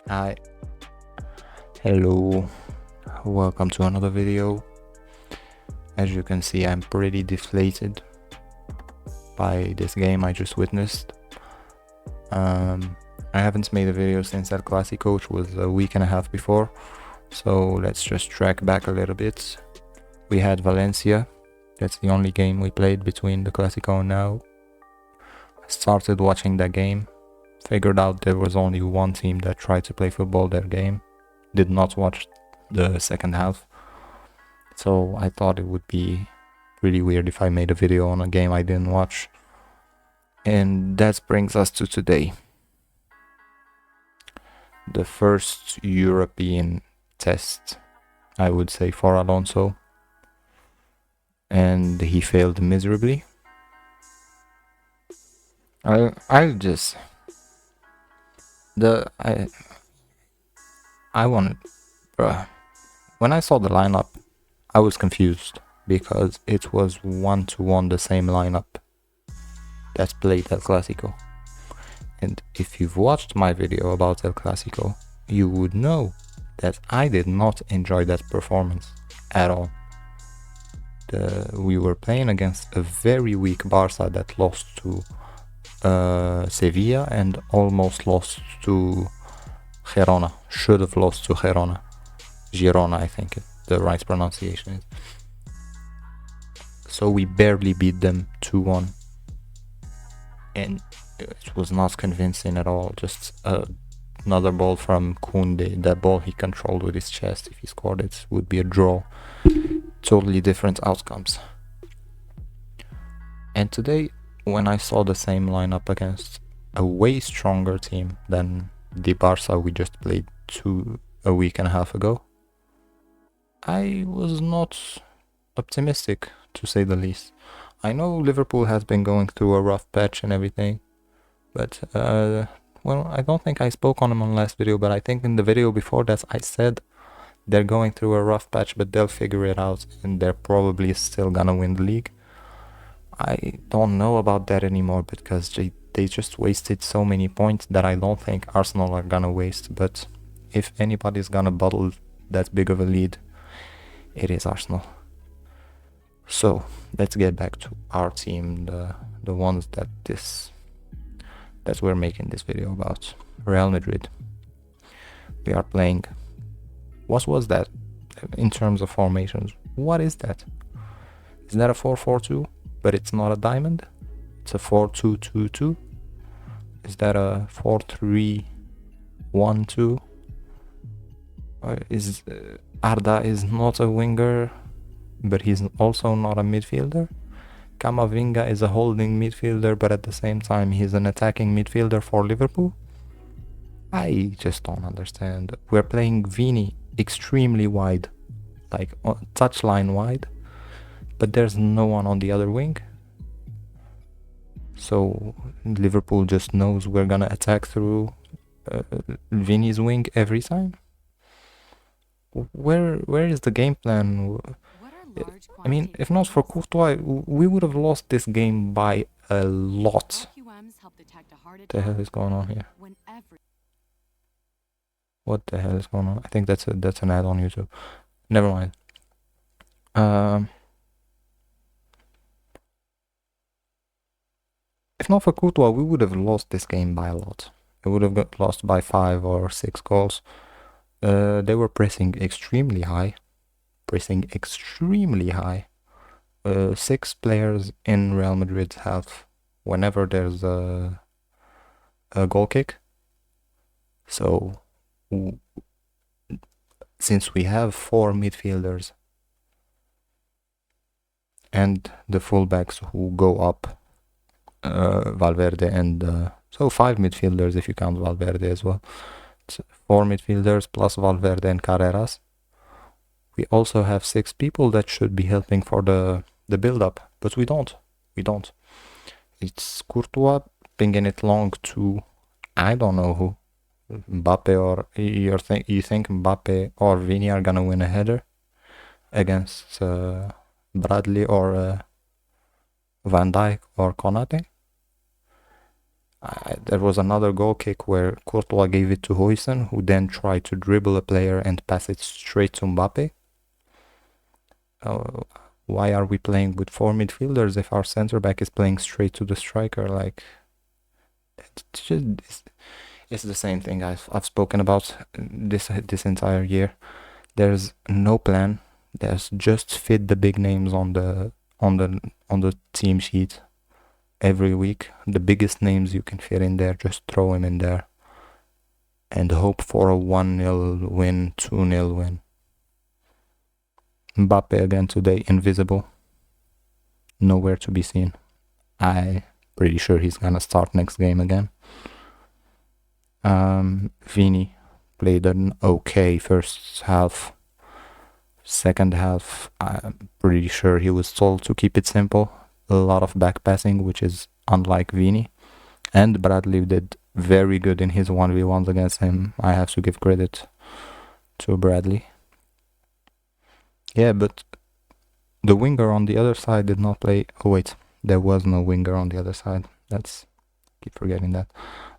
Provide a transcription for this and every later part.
Hi, hello, welcome to another video. As you can see, I'm pretty deflated by this game I just witnessed. I haven't made a video since El Clasico, which was a week and a half before, so let's just track back a little bit. We had Valencia, that's the only game we played between the Clasico and now. I started watching that game, figured out there was only one team that tried to play football that game, did not watch the second half. So I thought it would be really weird if I made a video on a game I didn't watch. And that brings us to today. The first European test, I would say, for Alonso. And he failed miserably. I just... I wanted... Bruh. When I saw the lineup, I was confused because it was 1-to-1 the same lineup that's played El Clasico. And if you've watched my video about El Clasico, you would know that I did not enjoy that performance at all. We were playing against a very weak Barca that lost to Sevilla and almost lost to Girona. Should have lost to Girona. Girona, I think the right pronunciation is. So we barely beat them 2-1. And it was not convincing at all. Just another ball from Koundé. That ball he controlled with his chest. If he scored it, would be a draw. Totally different outcomes. And today, when I saw the same lineup against a way stronger team than the Barca we just played a week and a half ago, I was not optimistic, to say the least. I know Liverpool has been going through a rough patch and everything, but well, I don't think I spoke on them on last video, but I think in the video before that I said they're going through a rough patch, but they'll figure it out and they're probably still gonna win the league. I don't know about that anymore because they just wasted so many points that I don't think Arsenal are gonna waste, but if anybody's gonna bottle that big of a lead, it is Arsenal. So let's get back to our team, the ones that we're making this video about. Real Madrid. We are playing. What was that in terms of formations? What is that? Is that a 4-4-2? But it's not a diamond. It's a 4-2-2-2. Is that a 4-3-1-2? Is Arda is not a winger, but he's also not a midfielder. Camavinga is a holding midfielder, but at the same time he's an attacking midfielder for Liverpool. I just don't understand. We're playing Vini extremely wide, like touchline wide, but there's no one on the other wing. So Liverpool just knows we're gonna attack through Vini's wing every time. Where is the game plan? I mean, if not for Courtois, we would have lost this game by a lot. What the hell is going on here? What the hell is going on? I think that's an ad on YouTube. Never mind. If not for Courtois, we would have lost this game by a lot. It would have got lost by 5 or 6 goals. They were pressing extremely high. 6 players in Real Madrid have whenever there's a goal kick. So since we have 4 midfielders and the fullbacks who go up, Valverde and so 5 midfielders if you count Valverde as well. It's 4 midfielders plus Valverde and Carreras. We also have 6 people that should be helping for the build-up, but we don't. It's Courtois pinging it long to I don't know who. Mbappe, or you think Mbappe or Vini are gonna win a header against Bradley or Van Dijk or Konate? There was another goal kick where Courtois gave it to Huijsen, who then tried to dribble a player and pass it straight to Mbappe. Why are we playing with 4 midfielders if our center back is playing straight to the striker? Like, it's the same thing I've spoken about this entire year. There's no plan. There's just fit the big names on the team sheet every week. The biggest names you can fit in there, just throw them in there and hope for a 1-0 win, 2-0 win. Mbappe again today, invisible. Nowhere to be seen. I'm pretty sure he's gonna start next game again. Vini played an okay first half. Second half, I'm pretty sure he was told to keep it simple. A lot of back passing, which is unlike Vini. And Bradley did very good in his 1v1s against him. I have to give credit to Bradley. Yeah, but the winger on the other side did not play. Oh wait, there was no winger on the other side. Let's keep forgetting that.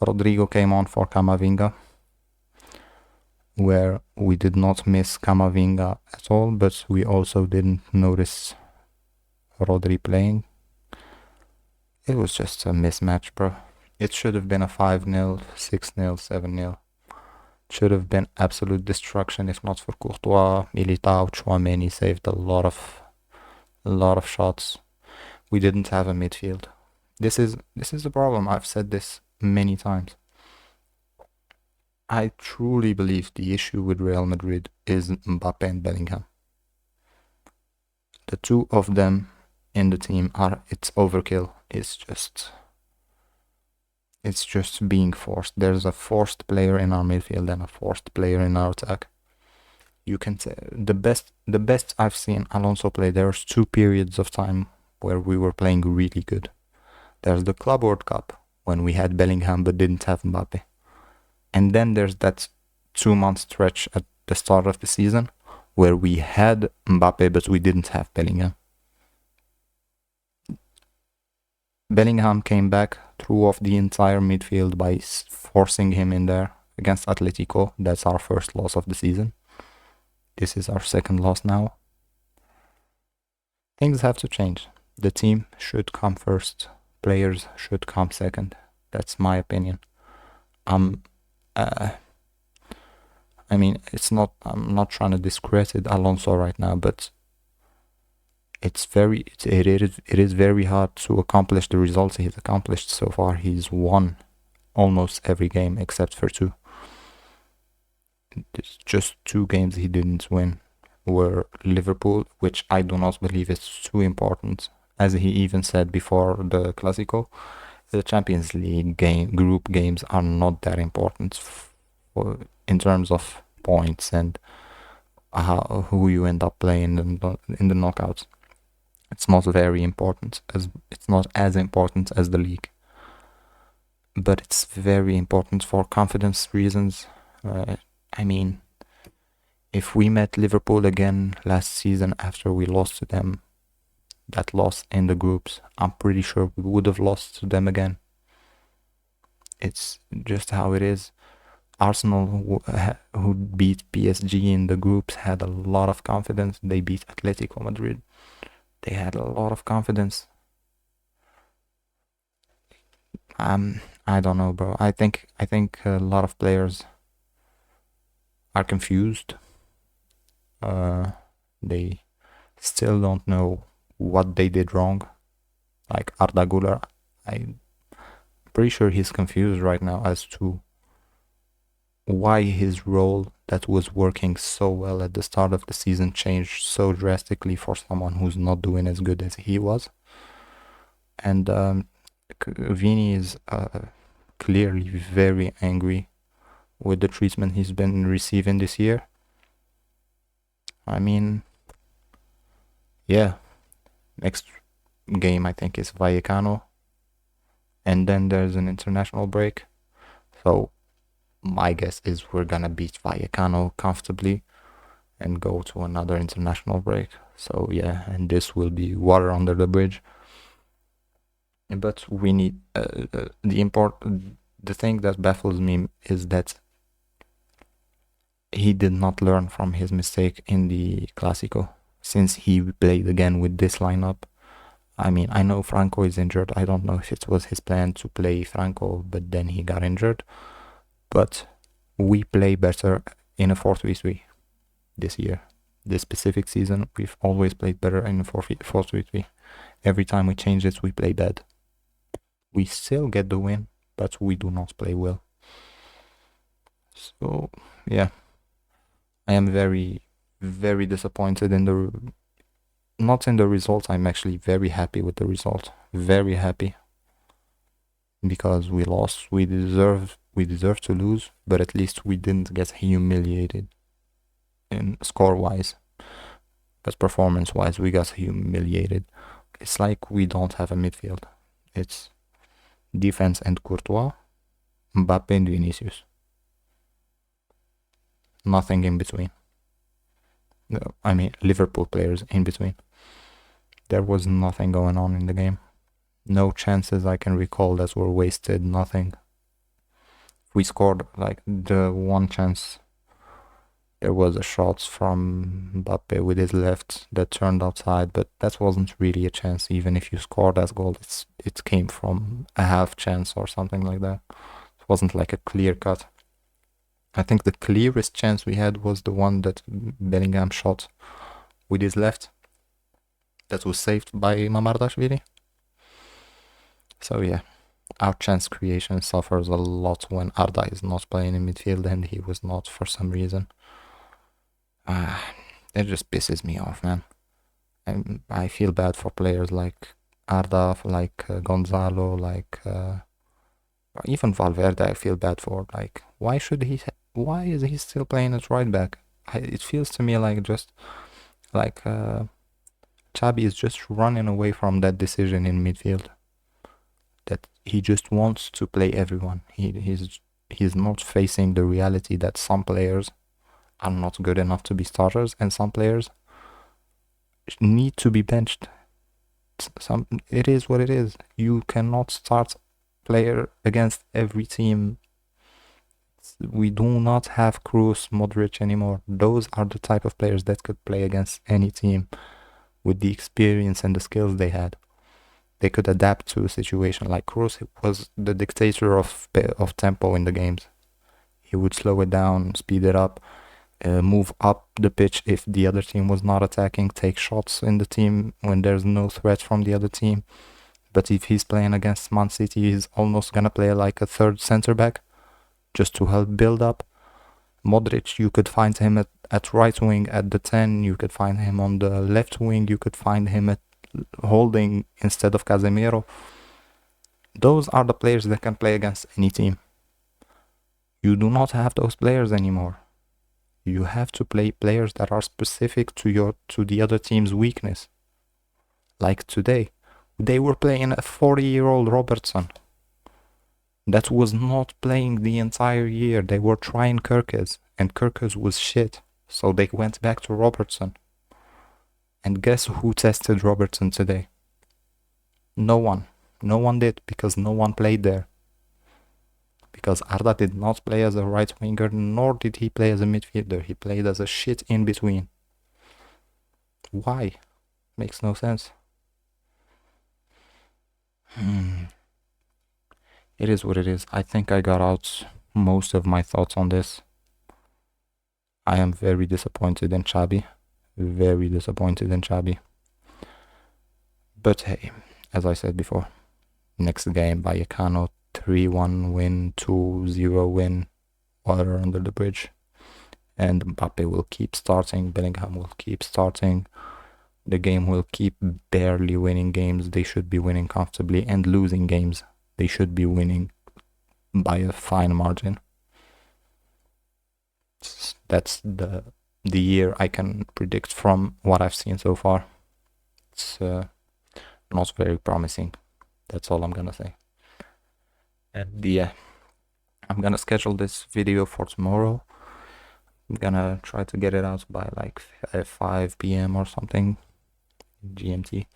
Rodrigo came on for Camavinga, where we did not miss Camavinga at all, but we also didn't notice Rodri playing. It was just a mismatch, bro. It should have been a 5-0, 6-0, 7-0. It should have been absolute destruction if not for Courtois. Militao, Tchouaméni saved a lot of shots. We didn't have a midfield. This is the problem. I've said this many times. I truly believe the issue with Real Madrid is Mbappe and Bellingham. The two of them in the team it's overkill. It's just being forced. There's a forced player in our midfield and a forced player in our attack. You can say the best I've seen Alonso play. There's 2 periods of time where we were playing really good. There's the Club World Cup when we had Bellingham but didn't have Mbappe. And then there's that 2-month stretch at the start of the season where we had Mbappe but we didn't have Bellingham. Bellingham came back, threw off the entire midfield by forcing him in there against Atletico. That's our first loss of the season. This is our second loss now. Things have to change. The team should come first. Players should come second. That's my opinion. I mean, I'm not trying to discredit Alonso right now, but it is very hard to accomplish the results he's accomplished so far. He's won almost every game except for 2. It's just 2 games he didn't win were Liverpool, which I do not believe is too important. As he even said before the Clásico, the Champions League group games are not that important in terms of points and who you end up playing in the knockouts. It's not very important, it's not as important as the league, but it's very important for confidence reasons. I mean, if we met Liverpool again last season after we lost to them, that loss in the groups, I'm pretty sure we would have lost to them again. It's just how it is. Arsenal, who beat PSG in the groups, had a lot of confidence. They beat Atletico Madrid. They had a lot of confidence. I don't know, bro. I think a lot of players are confused. They still don't know what they did wrong. Like Arda Güler, I'm pretty sure he's confused right now as to why his role that was working so well at the start of the season changed so drastically for someone who's not doing as good as he was. And Vini is clearly very angry with the treatment he's been receiving this year. I mean, yeah, next game I think is Vallecano, and then there's an international break. So my guess is we're gonna beat Vallecano comfortably and go to another international break. So yeah, and this will be water under the bridge. But we need the thing that baffles me is that he did not learn from his mistake in the Clásico, since he played again with this lineup. I mean, I know Franco is injured. I don't know if it was his plan to play Franco, but then he got injured. But we play better in a 4-3-3 this year. This specific season, we've always played better in a 4-3-3. Every time we change it, we play bad. We still get the win, but we do not play well. So, yeah. I am very, very disappointed in not in the result. I'm actually very happy with the result. Very happy. Because we lost. We deserve to lose, but at least we didn't get humiliated in score-wise. But performance-wise, we got humiliated. It's like we don't have a midfield. It's defense and Courtois, Mbappe and Vinicius. Nothing in between. No, I mean, Liverpool players in between. There was nothing going on in the game. No chances I can recall that were wasted, nothing. We scored like the one chance. There was a shot from Mbappe with his left that turned outside, but that wasn't really a chance. Even if you scored that goal, it came from a half chance or something like that. It wasn't like a clear cut. I think the clearest chance we had was the one that Bellingham shot with his left. That was saved by Mamardashvili. So yeah, our chance creation suffers a lot when Arda is not playing in midfield, and he was not for some reason. It just pisses me off, man. I feel bad for players like Arda, like Gonzalo, like even Valverde. I feel bad for. Like, why is he still playing at right back? It feels to me like just like Xabi is just running away from that decision in midfield. That he just wants to play everyone. He's not facing the reality that some players are not good enough to be starters, and some players need to be benched. It is what it is. You cannot start player against every team. We do not have Kroos, Modric anymore. Those are the type of players that could play against any team with the experience and the skills they had. They could adapt to a situation. Like Kroos was the dictator of tempo in the games. He would slow it down, speed it up, move up the pitch if the other team was not attacking, take shots in the team when there's no threat from the other team. But if he's playing against Man City, he's almost gonna play like a third center back just to help build up. Modric, you could find him at right wing at the 10, you could find him on the left wing, you could find him at holding instead of Casemiro. Those are the players that can play against any team. You do not have those players anymore. You have to play players that are specific to the other team's weakness. Like today, they were playing a 40-year-old Robertson that was not playing the entire year. They were trying Kirkes, and Kirkes was shit, so they went back to Robertson. And guess who tested Robertson today? No one. No one did, because no one played there. Because Arda did not play as a right winger, nor did he play as a midfielder. He played as a shit in between. Why? Makes no sense. It is what it is. I think I got out most of my thoughts on this. I am very disappointed in Xabi. Very disappointed in Xabi. But hey, as I said before, next game, Vallecano, 3-1 win, 2-0 win, water under the bridge. And Mbappe will keep starting, Bellingham will keep starting. The game will keep barely winning games. They should be winning comfortably, and losing games. They should be winning by a fine margin. That's the year I can predict from what I've seen so far. It's not very promising. That's all I'm gonna say. And yeah, I'm gonna schedule this video for tomorrow. I'm gonna try to get it out by like 5 p.m. or something, GMT.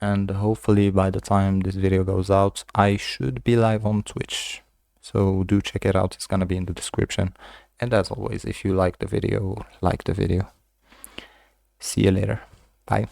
and hopefully by the time this video goes out, I should be live on Twitch. So do check it out, it's gonna be in the description. And as always, if you like the video, like the video. See you later. Bye.